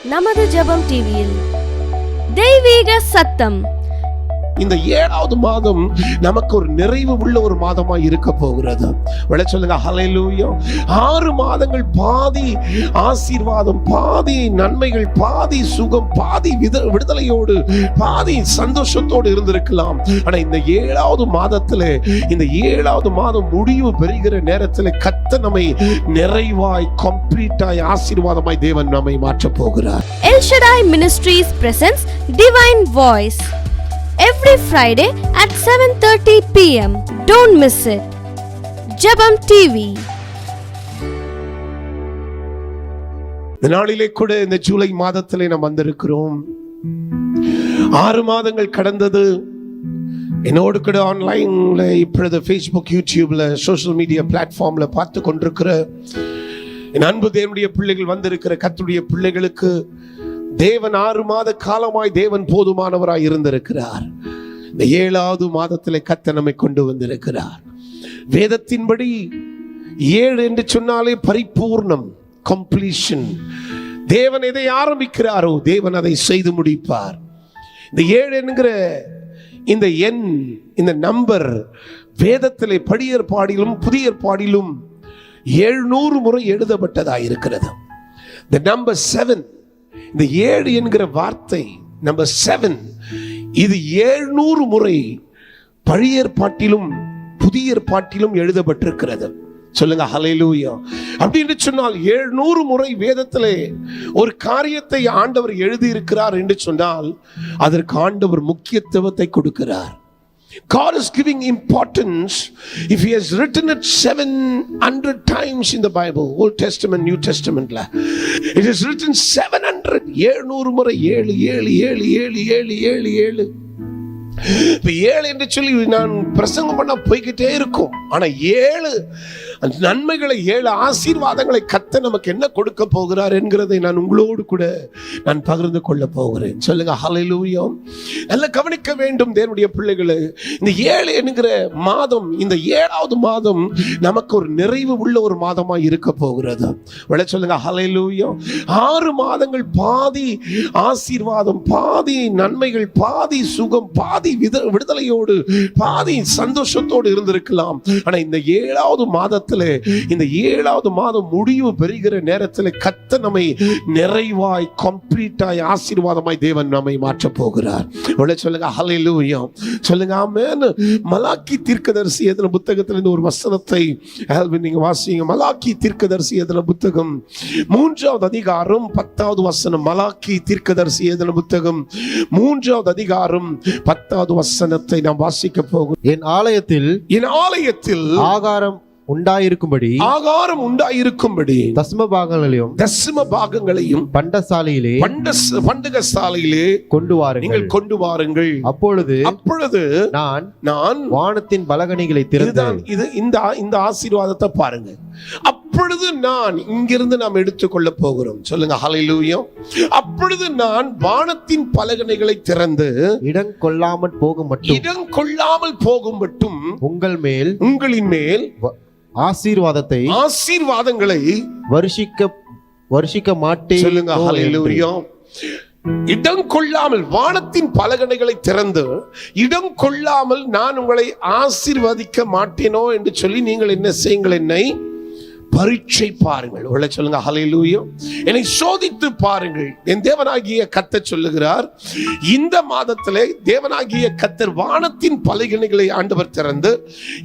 நமது ஜெபம் டிவியில் தெய்வீக சத்தம். இந்த 7வது மாதம் நமக்கு ஒரு நிறைவு உள்ள ஒரு மாதமா இருக்க போகிறது. சொல்லுங்க ஹல்லேலூயா. 6 மாதங்கள் பாதி ஆசீர்வாதம், பாதி நன்மைகள், பாதி சுகம், பாதி விடுதலையோடு, பாதி சந்தோஷத்தோடு இருந்திருக்கலாம். ஆனா இந்த 7வது மாதத்துல, இந்த 7வது மாதம் முடிவு பெறுகிற நேரத்தில் கர்த்தர் நம்மை நிறைவாய், கம்ப்ளீட்டாய், ஆசீர்வாதமாய் தேவன் நம்மை மாற்ற போகிறார். El Shaddai Ministries presents Divine Voice every Friday at 7:30 p.m. Don't miss it. Jabam TV. இந்த நாளிலே கூட இந்த ஜூலை மாதத்திலே நாம் வந்திருக்கிறோம். 6 மாதங்கள் கடந்தது. என்னோடு கூட ஆன்லைன்ல இப்பொழுது ஃபேஸ்புக், யூடியூப்ல, சோஷியல் மீடியா பிளாட்ஃபார்ம்ல பார்த்து கொண்டிருக்கிற என் அன்பு தேவனுடைய பிள்ளைகள், வந்திருக்கிற கர்த்தருடைய பிள்ளைகளுக்கு தேவன் 6 மாத காலமாய் தேவன் போதுமானவராய் இருந்திருக்கிறார். இந்த 7வது மாதத்திலே கர்த்தர் நம்மை கொண்டு வந்திருக்கிறார். வேதத்தின்படி 7 என்று சொன்னாலே பரிபூர்ணம், கம்ப்ளீஷன். தேவன் எதை ஆரம்பிக்கிறாரோ தேவன் அதை செய்து முடிப்பார். இந்த 7 என்கிற இந்த எண், இந்த நம்பர் வேதத்திலே பழைய ஏற்பாடிலும் புதிய ஏற்பாடிலும் 700 முறை எழுதப்பட்டதாக இருக்கிறது. The number 7, இந்த 7 என்கிற வார்த்தை, நம்பர் 7, இது 700 முறை பழைய ஏற்பாட்டிலும் புதிய ஏற்பாட்டிலும் எழுதப்பட்டிருக்கிறது. சொல்லுங்க ஹல்லேலூயா. அப்படின்னு சொன்னால் 700 முறை வேதத்திலே ஒரு காரியத்தை ஆண்டவர் எழுதி இருக்கிறார் என்று சொன்னால் அதற்கு ஆண்டவர் முக்கியத்துவத்தை கொடுக்கிறார். God is giving importance. If he has written it 700 times in the Bible, Old Testament, New Testament, it is written 700, 700 முறை 7 7 7 7 7 7 7. இப்ப 7 என்று சொல்லி நான் பிரசங்கம் பண்ண போய்கிட்டே இருக்கும். ஆனா 7 நன்மைகளை, 7 ஆசீர்வாதங்களை கர்த்தர் நமக்கு என்ன கொடுக்க போகிறார் என்கிறதை நான் உங்களோடு கூட நான் பகிர்ந்து கொள்ள போகிறேன். சொல்லுங்க ஹல்லேலூயா. நல்லா கவனிக்க வேண்டும் தேவனுடைய பிள்ளைகளே. இந்த 7 என்கிற மாதம், இந்த 7வது மாதம் நமக்கு ஒரு நிறைவு உள்ள ஒரு மாதமா இருக்க போகிறது. சொல்லுங்க ஹல்லேலூயா. 6 மாதங்கள் பாதி ஆசீர்வாதம், பாதி நன்மைகள், பாதி சுகம், பாதி விடுதலையோடு, பாதி சந்தோஷத்தோடு இருந்திருக்கலாம். ஆனா இந்த 7வது மாதத்திலே, இந்த 7வது மாதம் முடிவு பெறுகிற நேரத்தில் கர்த்தர் நம்மை நிறைவாய், கம்ப்ளீட்டாய், ஆசீர்வாதமாய் தேவன் நம்மை மாற்ற போகிறார். சொல்லுங்க ஹல்லேலூயா. சொல்லுங்க ஆமென். மலாக்கி தீர்க்கதரிசி எழுதின புத்தகத்திலிருந்து ஒரு வசனத்தை நீங்க வாசிங்க. மலாக்கி தீர்க்கதரிசி எழுதின புத்தகம் 3வது அதிகாரம் 10வது வசனம். மலாக்கி தீர்க்கதரிசி எழுதின புத்தகம் 3வது அதிகாரம் 10வது வசனத்தை நாம் வாசிக்க போகிறோம். என் ஆலயத்தில் ஆகாரம் உண்டாயிருக்கும்படி தசம பாகங்களையும் பண்டகசாலையிலே கொண்டு வாருங்கள். அப்பொழுது நான் வானத்தின் பலகணிகளை திறந்தேன். இந்த ஆசீர்வாதத்தை பாருங்க. அப்பொழுது நான், இங்கிருந்து நாம் எடுத்துக்கொள்ள போகிறோம். சொல்லுங்க ஹல்லேலூயா. அப்பொழுது நான் வானத்தின் பலகணிகளை திறந்து இடம் கொள்ளாமல் போகும் மட்டும் உங்களின் மேல் ஆசீர்வாதங்களை வருஷிக்க மாட்டேன். சொல்லுங்க ஹல்லேலூயா. இடம் கொள்ளாமல், வானத்தின் பலகணிகளை திறந்து இடம் கொள்ளாமல் நான் உங்களை ஆசீர்வதிக்க மாட்டேனோ என்று சொல்லி நீங்கள் என்ன செய்யுங்கள், என்னை பரீட்சை பாருங்கள். சொல்லுங்க ஹல்லேலூயா. என்னை சோதித்து பாருங்கள். என் தேவனாகிய கர்த்தர் சொல்லுகிறார், இந்த மாதத்திலே தேவனாகிய கர்த்தர் வானத்தின் பலகணிகளை ஆண்டவர் திறந்து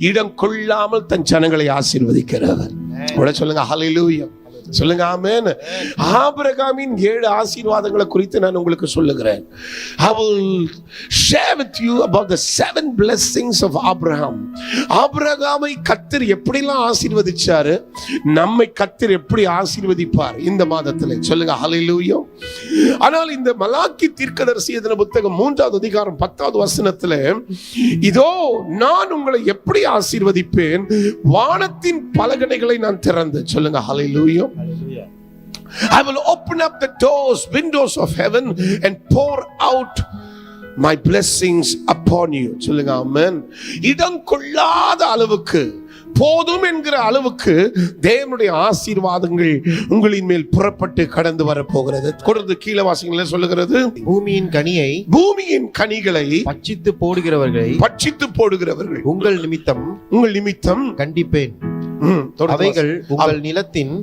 இடம் கொள்ளாமல் தன் ஜனங்களை ஆசீர்வதிக்கிறார். சொல்லுங்க ஹல்லேலூயா. சொல்லுங்க ஆமென். ஆபிரகாமின் 7 ஆசீர்வாதங்களை குறித்து நான் உங்களுக்கு சொல்லுகிறேன். I will share with you about the 7 blessings of Abraham. ஆபிரகாமை கர்த்தர் எப்படிலாம் ஆசீர்வதிச்சாரு, நம்மை கர்த்தர் எப்படி ஆசீர்வதிப்பார் இந்த மாதத்திலே. சொல்லுங்க ஹல்லேலூயா. ஆனால் இந்த மலாக்கி தீர்க்கதரிசி எழுதின புத்தகம் 3வது அதிகாரம் 10வது வசனத்திலே, இதோ நான் உங்களை எப்படி ஆசீர்வதிப்பேன், வானத்தின் பலகணிகளை நான் திறந்து. சொல்லுங்க ஹல்லேலூயா. I will open up the windows of heaven and pour out my blessings upon you. சொல்லுங்க ஆமென். இடம் கொள்ளாத அளவுக்கு போதும் என்கிற அளவுக்கு தேவனுடைய ஆசீர்வாதங்கள் உங்களின் மேல் புறப்பட்டு கடந்து வரப்போகிறது. தொடர்ந்து கீழே வாசிங்களே சொல்லுகிறது, பூமியின் கனிகளை பட்சித்து போடுகிறவர்கள் உங்கள் நிமித்தம் கண்டிப்பேன். அவைகள் உங்கள் நிலத்தின்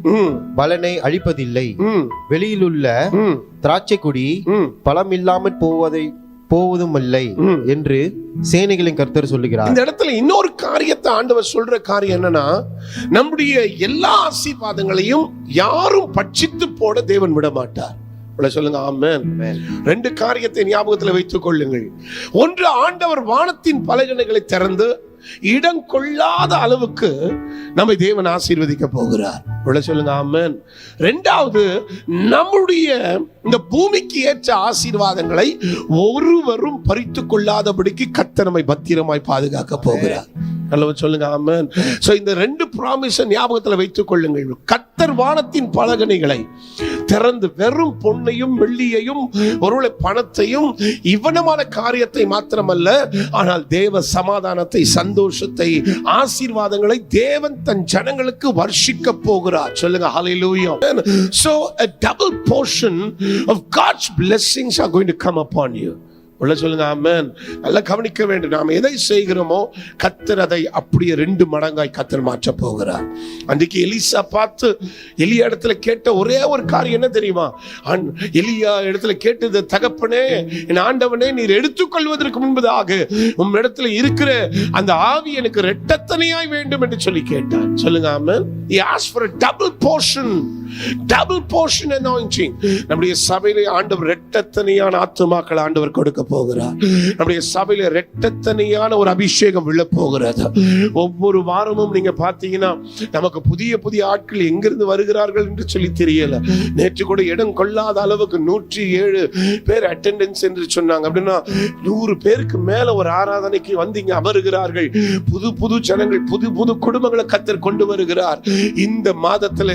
பலனை அழிப்பதில்லை. வெளியிலுள்ள திராட்சை கொடி பலமில்லாமற் போவதும் இல்லை என்று சேனைகளின் கர்த்தர் சொல்லுகிறார். இந்த இடத்துல இன்னொரு காரியத்தை ஆண்டவர் சொல்ற காரியம் என்னன்னா, நம்முடைய எல்லா ஆசீர்வாதங்களையும் யாரும் பட்சித்து போட தேவன் விட மாட்டார். சொல்லுங்க ஆமென். ரெண்டு காரியத்தை ஞாபகத்தில் வைத்துக் கொள்ளுங்கள். ஒன்று, ஆண்டவர் வானத்தின் பலகணிகளை திறந்து இடம் கொள்ளாத அளவுக்கு நம்மை தேவன் ஆசீர்வதிக்க போகிறார். சொல்லுங்க ஆமென். இரண்டாவது, நம்முடைய இந்த பூமிக்கு ஏற்ற ஆசீர்வாதங்களை ஒருவரும் பறித்து கொள்ளாதபடிக்கு கர்த்தர் நம்மை பத்திரமாய் பாதுகாக்க போகிறார். சொல்லுங்க ஆமென். சோ இந்த ரெண்டு ப்ராமிஸ் ஞாபகத்தில் வைத்துக் கொள்ளுங்கள். கர்த்தர் வானத்தின் பலகணிகளை திறந்து வெறும் பொன்னையும் வெள்ளியையும் ஒருவேளை பணத்தையும் இவ்வளவான காரியத்தை மாத்திரமல்ல, ஆனால் தேவ சமாதானத்தை, சந்தோஷத்தை, ஆசீர்வாதங்களை தேவன் தன் ஜனங்களுக்கு வர்ஷிக்க போகிறார். சொல்லுங்க ஹல்லேலூயா. So a double portion of God's blessings are going to come upon you. சொல்லுங்க ஆமென். நல்லா கவனிக்க வேண்டும். நாம் எதை செய்கிறோமோ கர்த்தர் அதை அப்படியே 2 மடங்காய் கர்த்தர் மாற்ற போகிறார். அன்றைக்கு எலிசா பார்த்து எலியா இடத்துல கேட்ட ஒரே ஒரு காரியம் என்ன தெரியுமா? எலியா இடத்துல கேட்டது, தகப்பனே, என் ஆண்டவனே, நீர் எடுத்துக்கொள்வதற்கு முன்பதாக உம் இடத்துல இருக்கிற அந்த ஆவி எனக்கு இரட்டத்தனையாய் வேண்டும் என்று சொல்லி கேட்டான். சொல்லுங்க ஆமென். He asked for a double portion anointing. நம்முடைய சபையிலே ஆண்டவர் இரட்டத்தனையான ஆத்துமாக்கள் ஆண்டவர் கொடுக்க போகிறார். நம்முடைய சபையில இரட்டத்தனையான ஒரு அபிஷேகம் விழ போகிறது. ஒவ்வொரு வாரமும் நீங்க பாத்தீங்கன்னா நமக்கு புதிய புதிய ஆட்கள் எங்கிருந்து வருகிறார்கள் என்று சொல்லி தெரியல. நேற்று கூட இடம் கொள்ளாத அளவுக்கு 107 பேர் அட்டெண்டன்ஸ் என்று சொன்னாங்க. அப்படின்னா 100 பேருக்கு மேல ஒரு ஆராதனைக்கு வந்து இங்க அமருகிறார்கள். புது ஜனங்கள், புது குடும்பங்களை கர்த்தர் கொண்டு வருகிறார். இந்த மாதத்துல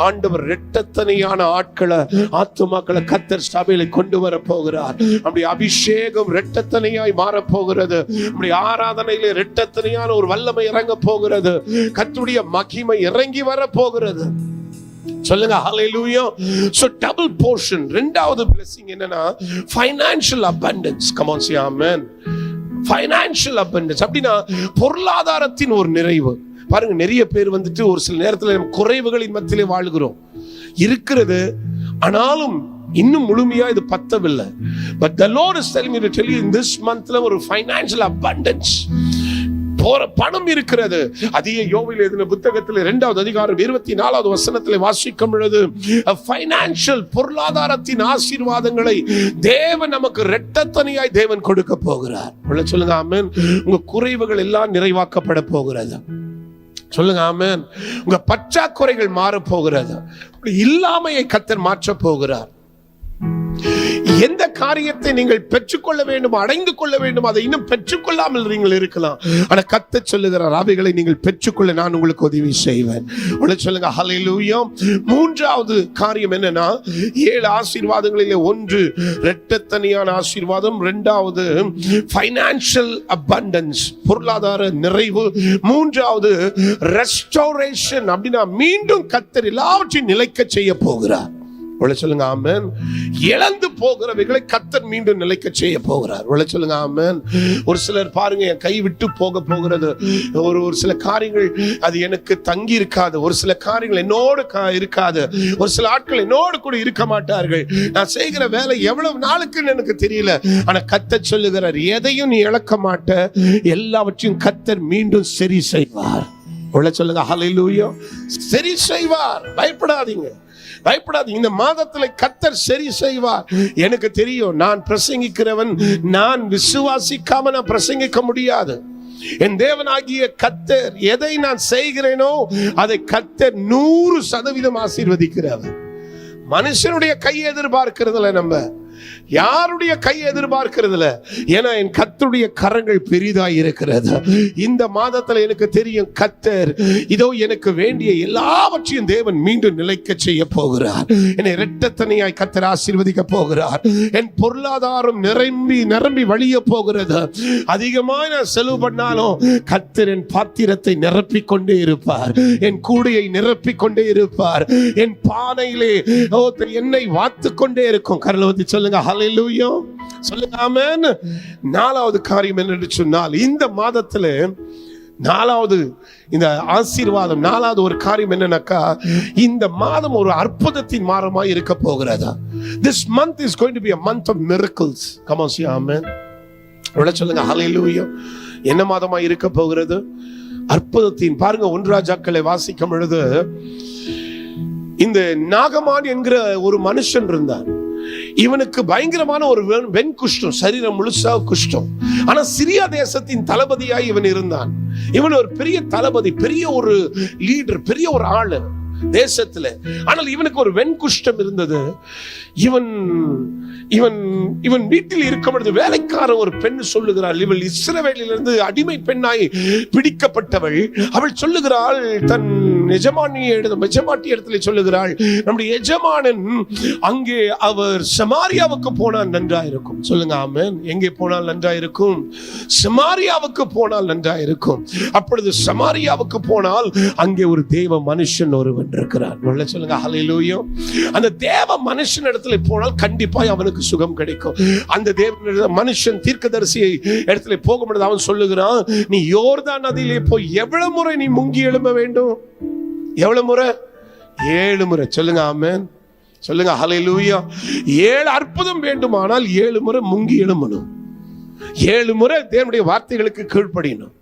ஆண்டவர் இரட்டத்தனையான ஆட்களை, ஆத்துமாக்களை கர்த்தர் சபையில கொண்டு வர போகிறார். நம்முடைய அபிஷேகம் இரட்டத்தனையாய் மாற போகிறது. நம்முடைய ஆராதனையிலே இரட்டத்தனையான ஒரு வல்லமை இறங்க போகிறது. கர்த்தருடைய மகிமை இறங்கி வர போகிறது. சொல்லுங்க ஹல்லேலூயா. So double portion. இரண்டாவது blessing என்னன்னா financial abundance. Come on say amen. Financial abundance அப்படினா பொருளாதாரத்தின் ஒரு நிறைவு. பாருங்க, நிறைய பேர் வந்துட்டு ஒரு சில நேரத்தில் குறைவுகளின் மத்தியிலே வாழ்கிறோம். இருக்கிறது, ஆனாலும் இன்னும் முழுமையா இது பத்தவில்லை. But the Lord is telling me to tell you in this monthல ஒரு financial abundance. பணம் இருக்கிறது. அதே யோவேல் எழுதின புத்தகத்தில் 2வது அதிகாரம் 24வது வசனத்தில் வாசிக்கும் பொழுது ஃபைனான்சியல், பொருளாதாரத்தின் ஆசீர்வாதங்களை தேவன் நமக்கு இரட்டத்தனையாய் தேவன் கொடுக்க போகிறார். சொல்லுங்க ஆமென். உங்க குறைவுகள் எல்லாம் நிறைவாக்கப்பட போகிறது. சொல்லுங்க ஆமென். உங்க பற்றாக்குறைகள் மாற போகிறது. இல்லாமையை கர்த்தர் மாற்ற போகிறார். எந்த காரியத்தை நீங்கள் பெற்றுக்கொள்ள வேண்டும், அடைந்து கொள்ள வேண்டும், அதை இன்னும் பெற்றுக்கொள்ளாமல் நீங்கள் இருக்கலாம். ஆனா கர்த்தர் சொல்லுகிறார், அவைகளை நீங்கள் பெற்றுக்கொள்ள நான் உங்களுக்கு உதவி செய்வேன். சொல்லுங்க ஹல்லேலூயா. மூன்றாவது காரியம் என்னன்னா, 7 ஆசீர்வாதங்களிலே ஒன்று இரட்டத்தனையான ஆசீர்வாதம், இரண்டாவது ஃபைனான்சியல் அபண்டன்ஸ், பொருளாதார நிறைவு, மூன்றாவது ரெஸ்டோரேஷன். அப்படின்னா மீண்டும் கர்த்தர் எல்லாவற்றையும் நிலைக்க செய்ய போகிறார். சொல்லுங்க ஆமென். இழந்து போகிறவைகளை கர்த்தர் மீண்டும் நிலைக்க செய்ய போகிறார். சொல்லுங்க ஆமென். ஒரு சிலர் பாருங்க, என் கை விட்டு போகிறது. ஒரு சில காரியங்கள் அது எனக்கு தங்கி இருக்காது. ஒரு சில காரியங்கள் என்னோடு இருக்காது. ஒரு சில ஆட்கள் என்னோடு கூட இருக்க மாட்டார்கள். நான் செய்கிற வேலை எவ்வளவு நாளுக்குன்னு எனக்கு தெரியல. ஆனா கர்த்தர் சொல்லுகிறார், எதையும் நீ இழக்க மாட்ட, எல்லாவற்றையும் கர்த்தர் மீண்டும் சரி செய்வார். சொல்லுங்க ஹல்லேலூயா. சரி செய்வார். பயப்படாதீங்க. இந்த மாதத்துல கர்த்தர் சரி செய்வார். எனக்கு தெரியும், நான் பிரசங்கிக்கிறவன், நான் விசுவாசிக்காம நான் பிரசங்கிக்க முடியாது. என் தேவனாகிய கர்த்தர் எதை நான் செய்கிறேனோ அதை கர்த்தர் 100% ஆசீர்வதிக்கிறவர். மனுஷனுடைய கையை எதிர்பார்க்கிறதுல நம்ம யாருடைய கை எதிர்பார்க்கிறதுல, ஏன்னா என் கர்த்தருடைய கரங்கள் பெரிதாய் இருக்கிறது. இந்த மாதத்துல எனக்கு தெரியும் கர்த்தர் இதோ எனக்கு வேண்டிய எல்லாவற்றையும் தேவன் மீண்டும் நிலைக்க செய்ய போகிறார். என்னை இரட்டத்தனையாய் கர்த்தர் ஆசீர்வதிக்க போகிறார். என் பொருளாதாரம் நிரம்பி வழிய போகிறது. அதிகமாக நான் செலவு பண்ணாலும் கர்த்தர் என் பாத்திரத்தை நிரப்பிக் கொண்டே இருப்பார். என் கூடையை நிரப்பிக் கொண்டே இருப்பார். என் பானையிலே எண்ணெய் வாத்து கொண்டே இருக்கும். கரலவதி சொல்லுங்க ஹல்லேலூயா, சொல்லுங்க ஆமென். நாலாவது காரியம் என்னன்னு சொன்னால், இந்த மாதத்துல நாலாவது இந்த ஆசீர்வாதம், நாலாவது ஒரு காரியம் என்னன்னாக்கா, இந்த மாதம் ஒரு அற்புதத்தின் மாதமாய் இருக்க போகிறதா. This month is going to be a month of miracles. Come on, say amen. சொல்லுங்க ஹல்லேலூயா. என்ன மாதமாய் இருக்க போகிறது? அற்புதத்தின். பாருங்க, 1 ராஜாக்களை வாசிக்கும் பொழுது இந்த நாகமான் என்கிற ஒரு மனுஷன் இருந்தான். இவனுக்கு பயங்கரமான ஒரு வெண் குஷ்டம், சரீரம் முழுசா குஷ்டம். ஆனா சிரியா தேசத்தின் தளபதியாய் இவன் இருந்தான். இவன் ஒரு பெரிய தளபதி, பெரிய ஒரு லீடர், பெரிய ஒரு ஆளு தேசத்துல. ஆனால் இவனுக்கு ஒரு வெண் குஷ்டம் இருந்தது. இவன் இவன் இவன் வீட்டில் இருக்கும் பொழுது வேலைக்கார ஒரு பெண் சொல்லுகிறாள், இவள் இஸ்ரவேலிலிருந்து அடிமை பெண்ணாய் பிடிக்கப்பட்டவள். அவள் சொல்லுகிறாள், தன் எஜமாட்டி இடத்துல சொல்லுகிறாள், நம்முடைய எஜமானன் அங்கே அவர் சமாரியாவுக்கு போனால் நன்றாயிருக்கும். சொல்லுங்க ஆமென். எங்கே போனால் நன்றாயிருக்கும்? சமாரியாவுக்கு போனால் நன்றாயிருக்கும். அப்பொழுது சமாரியாவுக்கு போனால் அங்கே ஒரு தேவ மனுஷன் ஒருவன் இருக்கிறார். சொல்லுங்க ஹல்லேலூயா. அந்த தேவ மனுஷன் இடத்துல போனால் கண்டிப்பாய் அவனுக்கு சுகம் கிடைக்கும். அந்த தேவ மனுஷன் தீர்க்கதரிசியை இடத்துல போகும்போது அவன் சொல்லுகிறான், நீ யோர்தான் நதியிலே போய் எவ்வளவு முறை நீ முங்கி எழும்ப வேண்டும்? எவ்வளவு முறை? 7 முறை. சொல்லுங்க ஆமென், சொல்லுங்க ஹல்லேலூயா. 7 அற்புதம் வேண்டுமானால் 7 முறை முங்கி எழும்பணும். 7 முறை தேவனுடைய வார்த்தைகளுக்கு கீழ்ப்படியணும்.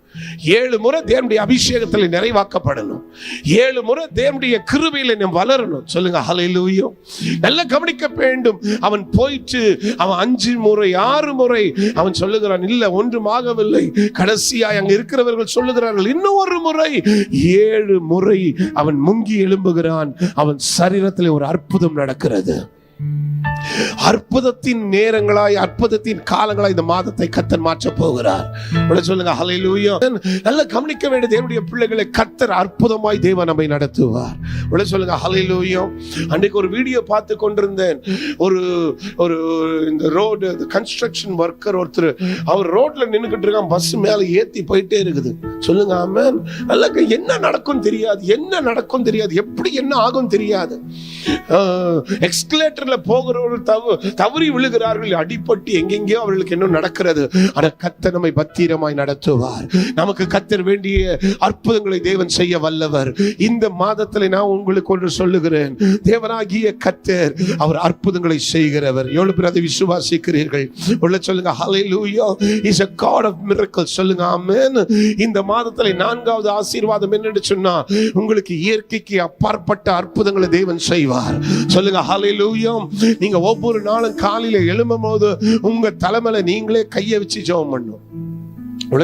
7 முறை தேவனுடைய அபிஷேகத்தில் நிறைவாக்கப்படணும். 7 முறை தேவனுடைய கிருபையில நாம் வளரணும். சொல்லுங்க ஹல்லேலூயா. நல்லா கவனிக்க வேண்டும். அவன் போயிட்டு அவன் 5 முறை 6 முறை அவன் சொல்லுகிறான், இல்ல ஒன்றும் ஆகவில்லை. கடைசியாய் அங்க இருக்கிறவர்கள் சொல்லுகிறார்கள், இன்னும் ஒரு முறை. 7 முறை அவன் முங்கி எழும்புகிறான். அவன் சரீரத்தில் ஒரு அற்புதம் நடக்கிறது. அற்புதத்தின் நேரங்களாய், அற்புதத்தின் காலங்களாய் இந்த மாதத்தை கர்த்தர் மாற்ற போகிறார். சொல்லுங்க ஹல்லேலூயா. நல்ல கவனிக்க வேண்டிய தேவனுடைய பிள்ளைகளை, கர்த்தர் அற்புதமாய் தேவன் நம்மை நடத்துவார். சொல்லுங்க ஹல்லேலூயா. அன்றைக்கு ஒரு வீடியோ பார்த்து கொண்டிருந்தேன். ஒரு இந்த ரோடு கன்ஸ்ட்ரக்ஷன் ஒர்க்கர் ஒருத்தர், அவர் ரோட்ல நின்னுக்கிட்டு இருக்கான், பஸ் மேல ஏத்தி போயிட்டே இருக்குது. சொல்லுங்க ஆமென். நல்ல என்ன நடக்கும் தெரியாது, என்ன நடக்கும் தெரியாது, எப்படி என்ன ஆகும் தெரியாது. எக்ஸ்கலேட்டர்ல போகிறவர்கள் தவறி விழுகிறார்கள், அடிபட்டு எங்கெங்கயோ அவர்களுக்கு என்ன நடக்கிறது. ஆனா கர்த்தர் நம்மை பத்திரமாய் நடத்துவார். நமக்கு கர்த்தர் வேண்டிய அற்புதங்களை தேவன் செய்ய வல்லவர். இந்த மாதத்தில் நான் உங்களுக்கு ஒன்று சொல்லுகிறேன், தேவனாகிய கர்த்தர் அவர் அற்புதங்களை செய்கிறவர். எவ்வளவு பேர் அதை விசுவாசிக்கிறீர்கள்? சொல்லுங்க hallelujah. Is a God of miracles. சொல்லுங்க ஆமென். இந்த மாதத்தில் 4வது ஆசீர்வாதம் என்னன்னு சொன்னா, உங்களுக்கு இயற்கைக்கு அப்பாற்பட்ட அற்புதங்களை தேவன் செய்வார். சொல்லுங்க ஹல்லேலூயா. நீங்க ஒவ்வொரு நாளும் காலையில எழும்பும் போது உங்க தலைமையில நீங்களே கையை வச்சு ஜெபம் பண்ணணும்.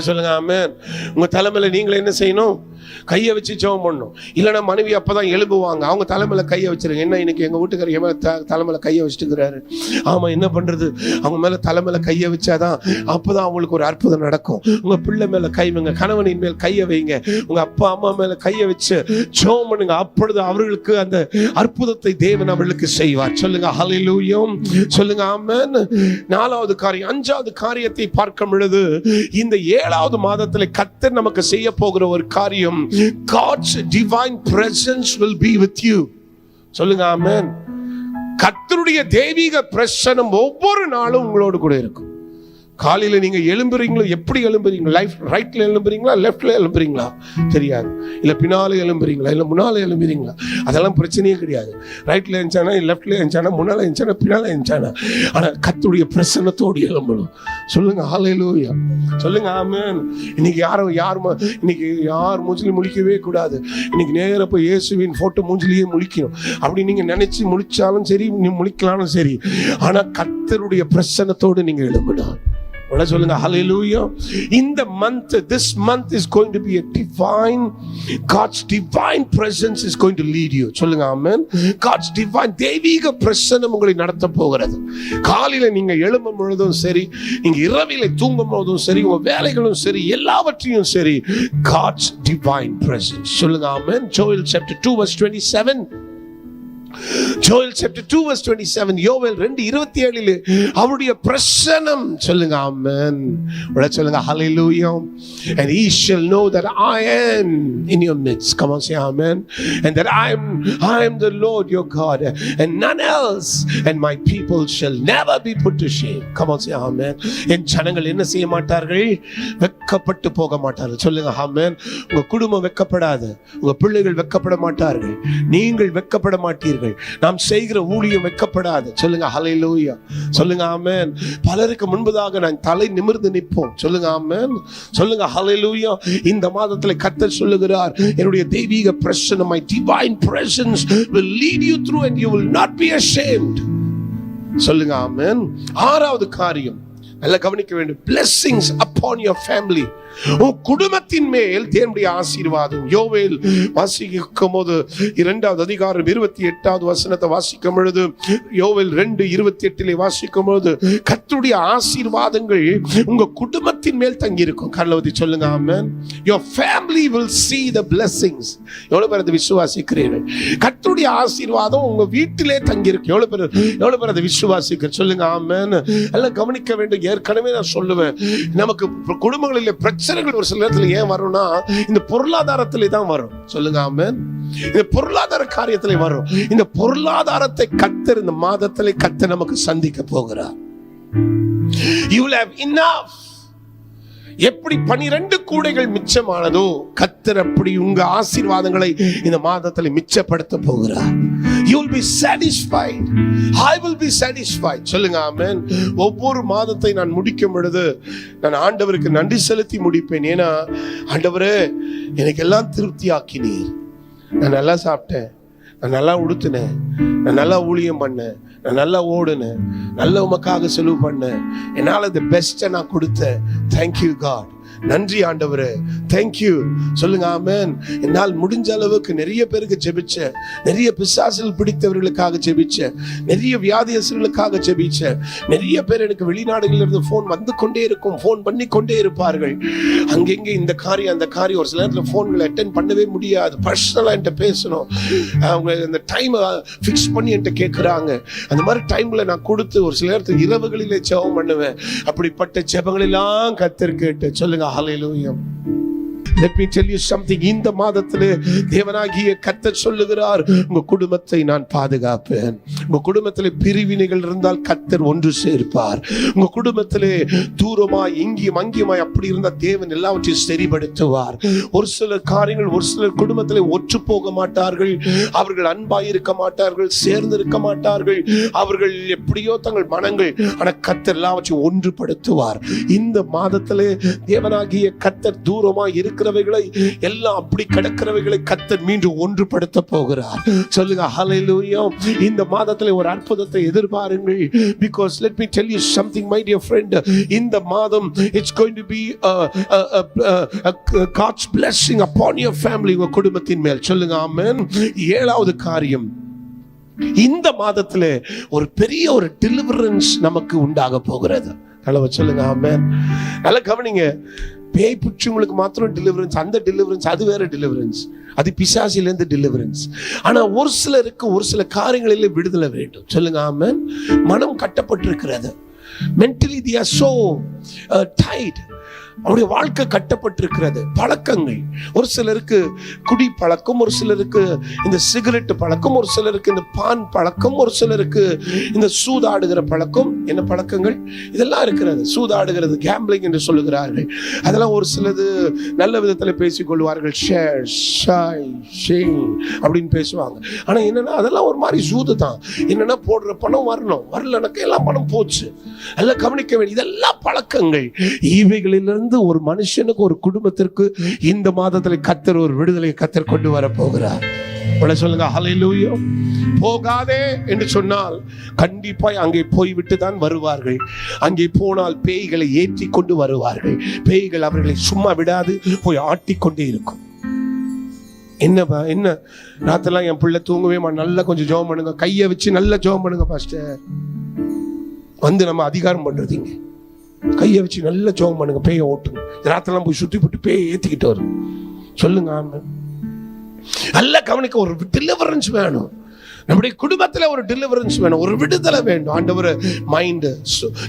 சொல்லுங்க ஆமென். உங்க தலைமையில நீங்களே என்ன செய்யணும்? கையை வச்சு ஜெபம் பண்ணணும். இல்லைன்னா மனைவி அப்பதான் எழும்புவாங்க, அவங்க தலைமையில கையை வச்சிருங்க. என்ன இன்னைக்கு எங்க வீட்டுக்காரர் என் மேல தலைமையில கையை வச்சுட்டுக்கிறாரு. ஆமா, என்ன பண்றது? அவங்க மேல தலைமையில கையை வச்சாதான் அப்பதான் அவங்களுக்கு ஒரு அற்புதம் நடக்கும். உங்க பிள்ளை மேல கை வைங்க, கணவனின் மேல் கையை வைங்க, உங்க அப்பா அம்மா மேல கையை வச்சு ஜெபம் பண்ணுங்க. அப்பொழுது அவர்களுக்கு அந்த அற்புதத்தை தேவன் அவர்களுக்கு செய்வார். சொல்லுங்க ஹல்லேலூயா. சொல்லுங்க ஆமென். 4வது காரியம். 5வது காரியத்தை பார்க்கும் பொழுது, இந்த 7வது மாதத்துல கர்த்தர் நமக்கு செய்ய போகிற ஒரு காரியம், God's divine presence will be with you. சொல்லுங்க ஆமென். கர்த்தருடைய தெய்வீக பிரசன்னம் ஒவ்வொரு நாளும் உங்களோடு கூட இருக்கும். காலையில நீங்க எழும்புறீங்களோ, எப்படி எழும்புறீங்க? ரைட்ல எழும்புறீங்களா, லெஃப்ட்ல எழும்புறீங்களா தெரியாது. இல்ல பின்னால எழும்புறீங்களா, இல்ல முன்னால எழும்புறீங்களா, அதெல்லாம் பிரச்சனையே கிடையாது. ரைட்ல எழுந்தானா, லெஃப்ட்ல எழுந்தானா, முன்னால எழுந்தானா, பின்னால எழுந்தானா, ஆனா கர்த்தருடைய பிரசன்னத்தோடு எழும்பணும். சொல்லுங்க ஹல்லேலூயா. சொல்லுங்க ஆமென். இன்னைக்கு இன்னைக்கு யார் மூஞ்சிலையும் முழிக்கவே கூடாது. இன்னைக்கு நேரா போய் இயேசுவின் போட்டோ மூஞ்சிலேயே முழிக்கணும். அப்படி நீங்க நினைச்சு முழிச்சாலும் சரி, நீ முழிக்கலாலும் சரி, ஆனா கர்த்தருடைய பிரசன்னத்தோடு நீங்க எழும்பணும். சொல்லுங்க hallelujah. In the month, this month is going to be a divine, God's divine presence is going to lead you. சொல்லுங்க amen. God's divine தெய்வீக பிரசன்னம் உங்களை நடத்த போகிறது. காலையில நீங்க எழும்பும் பொழுதும் சரி, நீங்க இரவிலே தூங்கும் பொழுதும் சரி, உங்க வேலைகளும் சரி, எல்லாவற்றையும் சரி, God's divine presence. சொல்லுங்க amen. Joel chapter 2 verse 27. Joel chapter 2 verse 27. யோவேல் 2:27 அவருடைய பிரசன்னம். சொல்லுங்க ஆமென். சொல்லுங்க hallelujah. And he shall know that I am in your midst. Come on, say amen. And that I am the Lord your God, and none else, and my people shall never be put to shame. Come on, say amen. என் ஜனங்கள் என்ன செய்ய மாட்டார்கள்? வெட்கப்பட்டு போக மாட்டார்கள். சொல்லுங்க ஆமென். உங்க குடும்பம் வெட்கப்படாது, உங்க பிள்ளைகள் வெட்கப்பட மாட்டார்கள், நீங்கள் வெட்கப்பட மாட்டீர்கள், நாம் செய்கிற ஊழியம் வெட்கப்படாது. சொல்லுங்க ஹல்லேலூயா. சொல்லுங்க ஆமென். பலருக்கு முன்பதாக நான் தலை நிமிர்ந்து நிற்போம். சொல்லுங்க ஆமென். சொல்லுங்க ஹல்லேலூயா. இந்த மாதத்தில் கர்த்தர் சொல்லுகிறார், என்னுடைய தெய்வீக பிரசன்னம், my divine presence will lead you through and you will not be ashamed. சொல்லுங்க ஆமென். ஆறாவது காரியம் நல்லா கவனிக்க வேண்டும். blessings upon your family. உன் குடும்பத்தின் மேல் தேவனுடைய ஆசீர்வாதம். யோவேல் வாசிக்கும் போது 2வது அதிகாரம் 28வது வசனத்தை வாசிக்கும் பொழுது, யோவேல் 2:28 வாசிக்கும் பொழுது, கர்த்தருடைய ஆசீர்வாதங்கள் உங்க குடும்பத்தின் மேல் தங்கி இருக்கும். கர்லவதி சொல்லுங்க ஆமென். your family will see the blessings. எவ்வளவு பேர் அதை விசுவாசிக்கிறீர்கள்? கர்த்தருடைய ஆசீர்வாதம் உங்க வீட்டிலே தங்கி இருக்கு. எவ்வளவு பேர் அதை விசுவாசிக்கிறீர்கள்? சொல்லுங்க ஆமென். எல்லாம் கவனிக்க வேண்டும். ஏற்கனவே நான் சொல்லுவேன், நமக்கு குடும்பங்களிலே பிரச்சனைகள் ஒரு சில நேரத்தில் ஏன் வரும்னா, இந்த பொருளாதாரத்திலே தான் வரும். சொல்லுங்க ஆமென். இந்த பொருளாதார காரியத்திலே வரும். இந்த பொருளாதாரத்தை கர்த்தர் இந்த மாதத்திலே கர்த்தர் நமக்கு சந்திக்க போகிறார். You will have enough. எப்படி 12 கூடைகள் மிச்சமானதோ, கர்த்தர் அப்படி உங்க ஆசீர்வாதங்களை இந்த மாதத்தில் மிச்சப்படுத்த போகிறார். You will be satisfied. I will be satisfied. சொல்லுங்க ஆமென். ஒவ்வொரு மாதத்தை நான் முடிக்கும் பொழுது நான் ஆண்டவருக்கு நன்றி செலுத்தி முடிப்பேன். ஏன்னா ஆண்டவரே, எனக்கு எல்லாம் திருப்தி ஆக்கினீர். நான் நல்லா சாப்பிட்டேன், நான் நல்லா உடுத்தினேன், நான் நல்லா ஊழியம் பண்ணேன், நான் நல்லா ஓடுனேன், நல்ல உமக்காக செலவு பண்ணேன், என்னால the best நான் கொடுத்தேன். Thank you God. நன்றி ஆண்டவரே, தேங்க்யூ. சொல்லுங்க ஆமென். என்னால் முடிஞ்ச அளவுக்கு நிறைய பேருக்கு ஜெபிச்சேன், நிறைய பிசாசுகள் பிடித்தவர்களுக்காக ஜெபிச்சேன், நிறைய வியாதியஸ்தர்களுக்காக ஜெபிச்சேன். நிறைய பேர் எனக்கு வெளிநாடுகளில் இருந்து ஃபோன் வந்து கொண்டே இருக்கும், ஃபோன் பண்ணி கொண்டே இருப்பார்கள். அங்கெங்கே இந்த காரியம் அந்த காரியம். ஒரு சில நேரத்தில் ஃபோன்களை அட்டென்ட் பண்ணவே முடியாது, பர்சனலாக என்கிட்ட பேசணும். அவங்க அந்த டைமை ஃபிக்ஸ் பண்ணி என்கிட்ட கேட்குறாங்க. அந்த மாதிரி டைமில் நான் கொடுத்து ஒரு சில நேரத்தில் இரவுகளிலே ஜெபம் பண்ணுவேன். அப்படிப்பட்ட ஜெபங்களெல்லாம் கர்த்தர் கேட்டு. சொல்லுங்க hallelujah. Let me tell you something. இந்த மாதத்திலே தேவனாகிய கர்த்தர் சொல்லுகிறார், உங்க குடும்பத்தை நான் பாதுகாப்பேன். உங்க குடும்பத்திலே பிரிவினைகள் இருந்தால் கர்த்தர் ஒன்று சேர்ப்பார். உங்க குடும்பத்திலே தூரமாய் இங்கியும் அங்கியுமாய் அப்படி இருந்தால் தேவன் எல்லாவற்றையும் சரிபடுத்துவார். ஒரு சில காரியங்கள், ஒரு சிலர் குடும்பத்திலே ஒற்று போக மாட்டார்கள், அவர்கள் அன்பாய் இருக்க மாட்டார்கள், சேர்ந்து இருக்க மாட்டார்கள், அவர்கள் எப்படியோ தங்கள் மனங்கள். ஆனா கர்த்தர் எல்லாவற்றையும் ஒன்றுபடுத்துவார். இந்த மாதத்திலே தேவனாகிய கர்த்தர் தூரமாய் இருக்கிற எல்லாம் அப்படி கிடக்கிறவைகளை கர்த்தர் மீண்டும் ஒன்றுபடுத்த போகிறார். சொல்லுங்க ஹல்லேலூயா. இந்த மாதத்திலே ஒரு அற்புதத்தை எதிர்பாருங்கள். Because let me tell you something my dear friend, இந்த மாதம் it's going to be a God's blessing upon your family, உங்க குடும்பத்தின் மேல். சொல்லுங்க ஆமென். 7வது காரியம், இந்த மாதத்திலே ஒரு பெரிய ஒரு டெலிவரன்ஸ் நமக்கு உண்டாக போகிறது. சொல்லுங்க ஆமென். நல்லா கவனிங்க. பேய் பிடிச்சவங்களுக்கு மாத்திரம் டெலிவரன்ஸ், அந்த டெலிவரன்ஸ் அது வேற டெலிவரன்ஸ், அது பிசாசிலிருந்து டெலிவரன்ஸ். ஆனா ஒரு சிலருக்கு ஒரு சில காரியங்களிலே விடுதலை வேண்டும். சொல்லுங்க ஆமென். மனம் கட்டப்பட்டிருக்கிறது. mentally they are so tight. அவருடைய வாழ்க்கை கட்டப்பட்டிருக்கிறது. பழக்கங்கள், ஒரு சிலருக்கு குடி பழக்கம், ஒரு சிலருக்கு இந்த சிகரெட் பழக்கம், ஒரு சிலருக்கு இந்த பான் பழக்கம், ஒரு சிலருக்கு இந்த சூதாடுகிற பழக்கம். என்ன பழக்கங்கள் இதெல்லாம் இருக்கிறது? சூதாடுகிறது, கேம்பிளிங் என்று சொல்லுகிறார்கள். அதெல்லாம் ஒரு சிலது நல்ல விதத்தில் பேசிக்கொள்வார்கள், ஷேர் ஷாய் ஷேய் அப்படின்னு பேசுவாங்க. ஆனா என்னன்னா அதெல்லாம் ஒரு மாதிரி சூது தான். என்னன்னா போடுற பணம் வரணும், வரலனாக்க எல்லாம் பணம் போச்சு. எல்லாம் கவனிக்க வேண்டிய இதெல்லாம் பழக்கங்கள். இவைகளிலிருந்து ஒரு மனுஷனுக்கு, ஒரு குடும்பத்திற்கு இந்த மாதத்தில் கர்த்தர் ஒரு விடுதலை கர்த்தர் கொண்டு வர போகிறார். சொல்லுங்க ஹல்லேலூயா. போகாதே என்று சொன்னால் கண்டிப்பாய் அங்கே போய்விட்டு தான் வருவார்கள். அங்கே போனால் பேய்களை ஏற்றி கொண்டு வருவார்கள். பேய்கள் அவர்களை சும்மா விடாது, போய் ஆட்டிக்கொண்டே இருக்கும். என்ன ராத்திரெல்லாம் என் பிள்ளை தூங்கவே நல்லா கொஞ்சம் ஜெபம் பண்ணுங்க, கையை வச்சு நல்லா ஜெபம் பண்ணுங்க பாஸ்டர். வந்து நம்ம அதிகாரம் பண்றதுங்க, கையை வச்சு நல்லா ஜெபம் பண்ணுங்க, பேயை ஓட்டுங்க. ராத்திரெல்லாம் போய் சுத்தி போட்டு பேயை ஏத்திக்கிட்டு வரும். சொல்லுங்க ஆமென். நல்லா கவனிக்க, ஒரு டெலிவரன்ஸ் வேணும். நம்முடைய குடும்பத்துல ஒரு டெலிவரன்ஸ் வேணும், ஒரு விடுதலை வேண்டும். ஆண்டவர் மைண்ட்,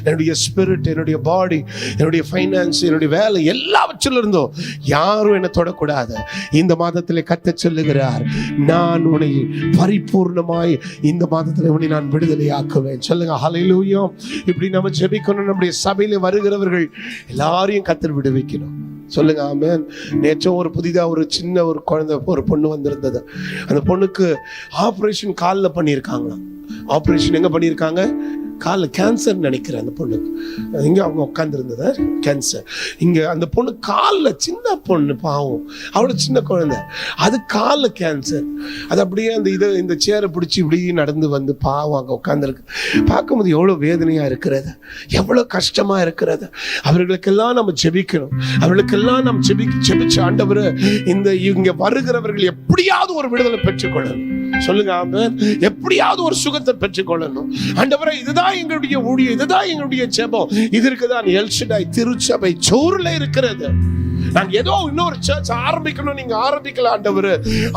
என்னுடைய ஸ்பிரிட், என்னுடைய பாடி, என்னுடைய ஃபைனான்ஸ், என்னுடைய வேலை எல்லாவற்றிலும் இருந்தோம் யாரும் என்ன தொடக்கூடாது. இந்த மாதத்திலே கர்த்தர் சொல்லுகிறார், நான் உன்னை பரிபூர்ணமாய் இந்த மாதத்திலே உன்னை நான் விடுதலை ஆக்குவேன். சொல்லுங்க ஹல்லேலூயா. இப்படி நம்ம ஜெபிக்கணும். நம்முடைய சபையில வருகிறவர்கள் எல்லாரையும் கர்த்தர் விடுவிக்கணும். சொல்லுங்க ஆமென். நேற்று ஒரு புதிதா ஒரு சின்ன ஒரு குழந்தை, ஒரு பொண்ணு வந்திருந்தது. அந்த பொண்ணுக்கு ஆபரேஷன் காலில் பண்ணியிருக்காங்க. ஆபரேஷன் எங்க பண்ணியிருக்காங்க? காலில் கேன்சர் நினைக்கிறேன். அந்த பொண்ணுக்கு இங்கே அவங்க உட்காந்துருந்தது கேன்சர். இங்கே அந்த பொண்ணு காலில், சின்ன பொண்ணு பாவம், அவ்வளோ சின்ன குழந்தை, அது காலில் கேன்சர். அது அப்படியே அந்த இந்த சேரை பிடிச்சி இப்படி நடந்து வந்து பாவம் அங்கே உட்காந்துருக்கு. பார்க்கும்போது எவ்வளோ வேதனையாக இருக்கிறது, எவ்வளோ கஷ்டமாக இருக்கிறது. அவர்களுக்கெல்லாம் நம்ம ஜெபிக்கணும். அவர்களுக்கெல்லாம் நம்ம ஜெபிச்சு ஆண்டவர் இங்கே வருகிறவர்கள் எப்படியாவது ஒரு விடுதலை பெற்றுக்கொள்ளணும். சொல்லுங்க ஆமென். எப்படியாவது ஒரு சுகத்தை பெற்றுக்கொள்ளணும். ஆண்டவரே, இதுதான் எங்களுடைய ஊழியம், இதுதான் எங்களுடைய ஜெபம். இதற்கு தான் எல் ஷடாய் திருச்சபை சோறுல இருக்கிறது. நாங்க ஏதோ இன்னொரு சர்ச் ஆரம்பிக்கணும், நீங்க ஆரம்பிக்கல ஆண்டவர்.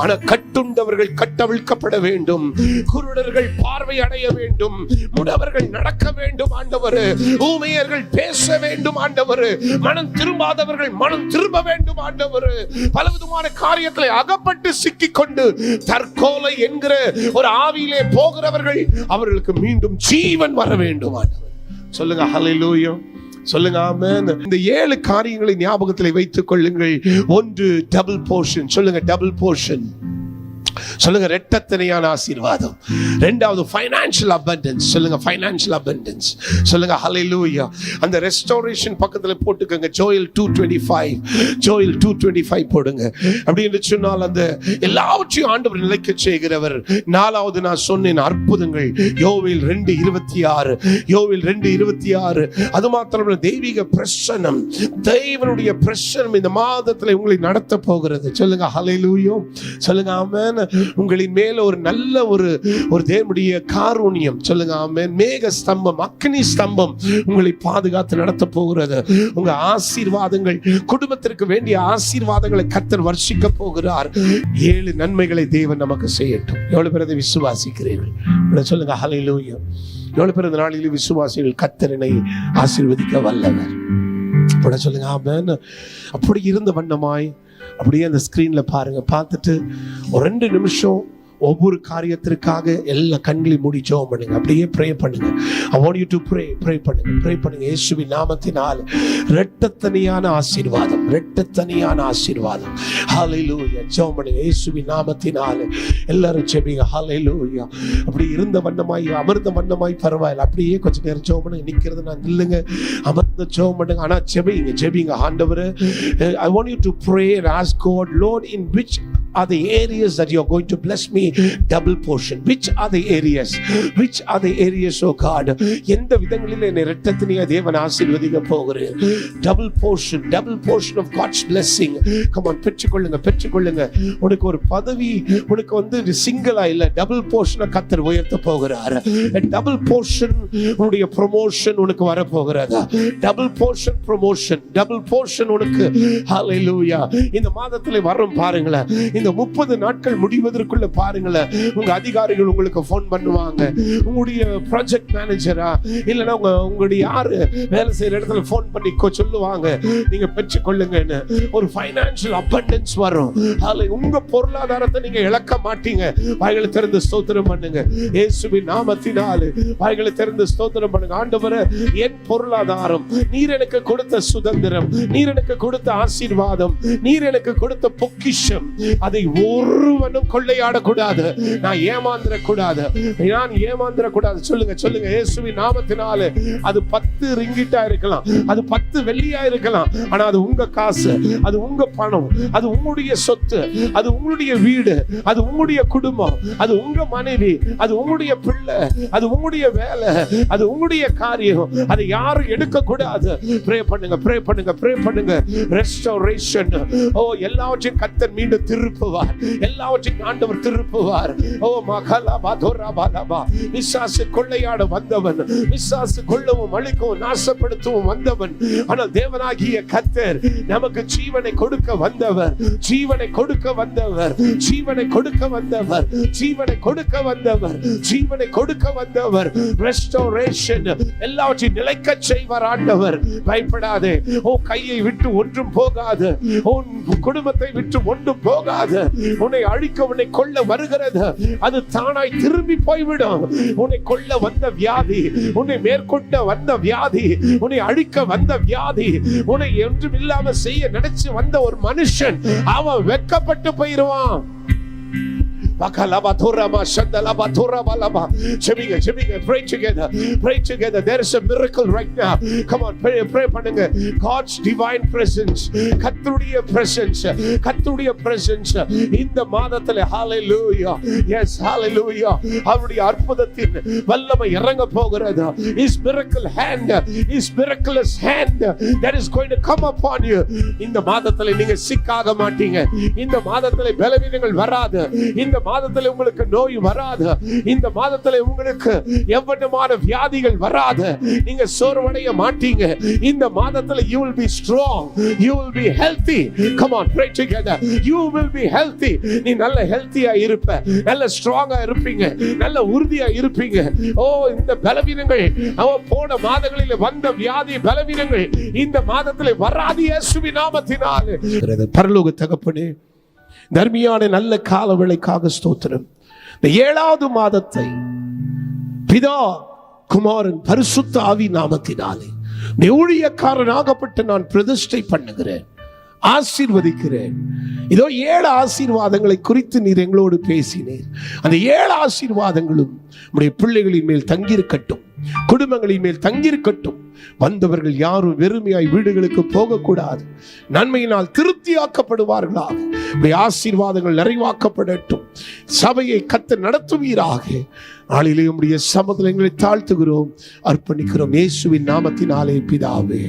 ஆனா கட்டுண்டவர்கள் கட்டவிழ்க்கப்பட வேண்டும், குருடர்கள் பார்வை அடைய வேண்டும், முடவர்கள் நடக்க வேண்டும் ஆண்டவர், ஊமையர்கள் பேச வேண்டும் ஆண்டவர், மனம் திரும்பாதவர்கள் மனம் திரும்ப வேண்டும் ஆண்டவர். பலவிதமான காரியங்களை அகப்பட்டு சிக்கிக் கொண்டு தற்கொலை என்கிற ஒரு ஆவியிலே போகிறவர்கள், அவர்களுக்கு மீண்டும் ஜீவன் வர வேண்டும் ஆண்டவர். சொல்லுங்க ஹல்லேலூயா. சொல்லுங்க ஆமென். இந்த 7 காரியங்களை ஞாபகத்தில் வைத்துக் கொள்ளுங்கள். 1 டபுள் போர்ஷன். சொல்லுங்க டபுள் போர்ஷன். சொல்லுங்க இரட்டத்தனையான ஆசீர்வாதம். 2வது ஃபைனான்ஷியல் அபண்டன்ஸ். சொல்லுங்க ஃபைனான்ஷியல் அபண்டன்ஸ். சொல்லுங்க ஹல்லேலூயா. அந்த ரெஸ்டோரேஷன் பக்கத்துல போட்டுக்கங்க. ஜோயல் 2:25. ஜோயல் 2:25 போடுங்க. அப்படின்னு சொன்னால் அந்த எல்லாவற்றையும் ஆண்டவர் நிலைக்க செய்கிறவர். 4வது நான் சொன்னேன் அற்புதங்கள். யோவேல் 2:26. யோவேல் 2:26. அது மாத்திரமல்ல, தெய்வீக பிரசன்னம், தேவனுடைய பிரசன்னம் இந்த மாதத்துல உங்களை நடத்த போகிறது. சொல்லுங்க ஹல்லேலூயா. சொல்லுங்க ஆமென். உங்களின் மேல ஒரு நல்ல ஒரு தேவனுடைய காருண்யம். சொல்லுங்க ஆமென். மேக ஸ்தம்பம், அக்னி ஸ்தம்பம் உங்களை பாதுகாத்து நடத்த போகிறது. உங்க ஆசீர்வாதங்கள், குடும்பத்திற்கு வேண்டிய ஆசீர்வாதங்களை கர்த்தர் வர்ஷிக்க போகிறார். 7 நன்மைகளை தேவன் நமக்கு செய்யட்டும். எவ்வளவு பேர் அதை விசுவாசிக்கிறீர்கள்? சொல்லுங்க ஹல்லேலூயா. எவ்வளவு பேர் இந்த நாளில் விசுவாசிகள் கர்த்தரை ஆசீர்வதிக்க வல்லவர்? சொல்லுங்க ஆமென். அப்படி இருந்த வண்ணமாய் அப்படியே அந்த ஸ்கிரீன்ல பாருங்க. பார்த்துட்டு ஒரு 2 நிமிஷம் ஒவ்வொரு காரியத்திற்காக எல்லா கண்களையும் மூடி ஜெபம் பண்ணுங்க. அப்படியே ப்ரே பண்ணுங்க. I want you to pray பண்ணுங்க. இயேசுவின் நாமத்தினால் இரட்டத்தனையான ஆசீர்வாதம், இரட்டத்தனையான ஆசீர்வாதம். ஹல்லேலூயா. ஜெபம் பண்ணுங்க இயேசுவின் நாமத்தினால். எல்லாரும் ஜெபிங்க. ஹல்லேலூயா. அப்படி இருந்த வண்ணமாய், அமர்ந்த வண்ணமாய் பரவாயில்லை, அப்படியே கொஞ்ச நேரம் ஜெபம் பண்ணுங்க. நிக்கிறது நான் இல்லைங்க, அமர்ந்த ஜெபம் பண்ணுங்க. ஆனா ஜெபிங்க. ஆண்டவரே, I want you to pray and ask God, Lord, in which are the areas that you are going to bless me double portion? Which are the areas? Oh God, எந்த விதங்களில் என்னை இரட்டத்தனையா தேவன் ஆசீர்வதிக்க போகிறேன்? double portion of God's blessing. Come on, பெற்றுக்கொள்ளுங்க. உனக்கு ஒரு பதவி, உனக்கு சிங்கிளா இல்ல, டபுள் போர்ஷனை கர்த்தர் உயர்த்த போகிறார். டபுள் போர்ஷன் உன்னுடைய ப்ரமோஷன் உனக்கு வர போகிறது. Double portion promotion, double portion உனக்கு. ஹல்லேலூயா. இந்த மாதத்துல வரும் பாருங்களேன். இந்த 30 நாட்கள் முடிவதற்குள்ள பாருங்களேன், உங்க அதிகாரிகள் உங்களுக்கு போன் பண்ணுவாங்க. உங்களுடைய ப்ராஜெக்ட் மேனேஜரா இல்லனா உங்களுடைய யாரு வேலை செய்யற இடத்துல போன் பண்ணி சொல்லுவாங்க, நீங்க பெற்றுக்கொள்ளுங்கன்னு. ஒரு ஃபைனான்ஷியல் அபண்டன்ஸ் வரும். உங்க பொருளாதாரத்தை நீங்க இழக்க மாட்டீங்க. வாய்களை திறந்து ஸ்தோத்திரம் பண்ணுங்க. இயேசுவின் நாமத்தினாலே வாய்களை திறந்து ஸ்தோத்திரம் பண்ணுங்க. ஆண்டவரே, என் பொருளாதாரம், நீர் எனக்கு கொடுத்த சுதந்திரம், நீர் எனக்கு கொடுத்த ஆசீர்வாதம், நீர் எனக்கு கொடுத்த பொக்கிஷம், அதை ஒருவனும் கொள்ளையாடக்கூடாது. கூடாது, நான் ஏமாந்துடக்கூடாது, நான் ஏமாந்துடக்கூடாது. சொல்லுங்க சொல்லுங்க, இயேசுவின் நாமத்தினாலே அது 10 ரிங்கிட்டா இருக்கலாம், அது 10 வெள்ளியா இருக்கலாம், ஆனா அது உங்க காசு, அது உங்க பணம், அது உங்களுடைய சொத்து, அது உங்களுடைய வீடு, அது உங்களுடைய குடும்பம், அது உங்க மனைவி, அது உங்களுடைய பிள்ளை, அது உங்களுடைய வேலை, அது உங்களுடைய காரியம். அதை யாரும் எடுக்க கூடாது. ப்ரே பண்ணுங்க, ப்ரே பண்ணுங்க, ப்ரே பண்ணுங்க. ரெஸ்டோரேஷன். ஓ, எல்லாவற்றையும் கர்த்தர் மீண்டும் திருப்புவார், எல்லாவற்றையும் ஆண்டவர் திருப்புவார். ஓ மகலபா தோரபாலபா. பிசாசு கொள்ளையாட வந்தவன், பிசாசு கொல்லவும் அழிக்கவும் நாசப்படுத்தவும் வந்தவன். ஆனால் தேவனாகிய கர்த்தர் நமக்கு ஜீவனை கொடுக்க வந்தவர், ஜீவனை கொடுக்க வந்தவர், ஜீவனை கொடுக்க வந்தவர், ஜீவனை கொடுக்க வந்தவர், ஜீவனை கொடுக்க வந்தவர். ரெஸ்டோரேஷன். எல்லாவற்றையும் நிலைக்க செய்வார் ஆண்டவர். பயப்படாதே. உன் கையை விட்டு ஒன்றும் போகாது, உன் குடும்பத்தை விட்டு ஒன்றும் போகாது. உன்னை அழிக்க, உன்னை கொல்ல வருகிறது, அது தானாய் திரும்பி போய்விடும். உன்னை கொல்ல வந்த வியாதி, உன்னை மேற்கொண்ட வந்த வியாதி, உன்னை அழிக்க வந்த வியாதி, உன்னை ஒன்றும் இல்லாம செய்ய நினைச்சு வந்த ஒரு மனுஷன் அவன் வெட்கப்பட்டு போயிருவான். Pray together. Pray together. There is a miracle right now. Come on, pray பண்ணுங்க. God's divine presence, கர்த்தருடைய presence, கர்த்தருடைய presence இந்த மாதத்திலே. Hallelujah. Yes, hallelujah. அவருடைய அற்புதத்தின் வல்லமை இறங்க போகிறது. His miracle hand, His miraculous hand that is going to come upon you. இந்த மாதத்திலே நீங்க சிக்காக மாட்டீங்க. இந்த மாதத்திலே பலவீனங்கள் வராது. இந்த மாதத்திலே உங்களுக்கு நோய் வராது. இந்த மாதத்திலே உங்களுக்கு எவ்வளவான வியாதிகள் வராது. நீங்க சோர்வடைய மாட்டீங்க. இந்த மாதத்திலே you will be strong, you will be healthy. Come on, pray together. You will be healthy. நீ நல்ல ஹெல்த்தியா இருப்ப, நல்ல ஸ்ட்ராங்கா இருப்பீங்க, நல்ல உறுதியா இருப்பீங்க. ஓ, இந்த பலவீனங்கள் போன மாதங்களில் வந்த வியாதி பலவீனங்கள் இந்த மாதத்திலே வராது இயேசுவின் நாமத்தினாலே. பரலோக தகப்பனே, தர்மியான நல்ல காலவேளைக்காக ஸ்தோத்திரம். இந்த 7வது மாதத்தை பிதா, குமாரன், பரிசுத்த ஆவி நாமத்தினாலே ஊழியக்காரனாகப்பட்டு நான் பிரதிஷ்டை பண்ணுகிறேன், ஆசீர்வதிக்கிறேன். இதோ 7 ஆசீர்வாதங்களை குறித்து நீர் எங்களோடு பேசினீர். அந்த 7 ஆசீர்வாதங்களும் நம்முடைய பிள்ளைகளின் மேல் தங்கியிருக்கட்டும், குடும்பங்களின் மேல் தங்கியிருக்கட்டும். வந்தவர்கள் யாரும் வெறுமையாய் வீடுகளுக்கு போகக்கூடாது, நன்மையினால் திருப்தியாக்கப்படுவார்களாக. ஆசீர்வாதங்கள் நிறைவாக்கப்படட்டும். சபையை கர்த்தர் நடத்துவீராக. நாளிலே உம்முடைய சமூகத்தில் எங்களை தாழ்த்துகிறோம், அர்ப்பணிக்கிறோம். இயேசுவின் நாமத்தினாலே பிதாவே.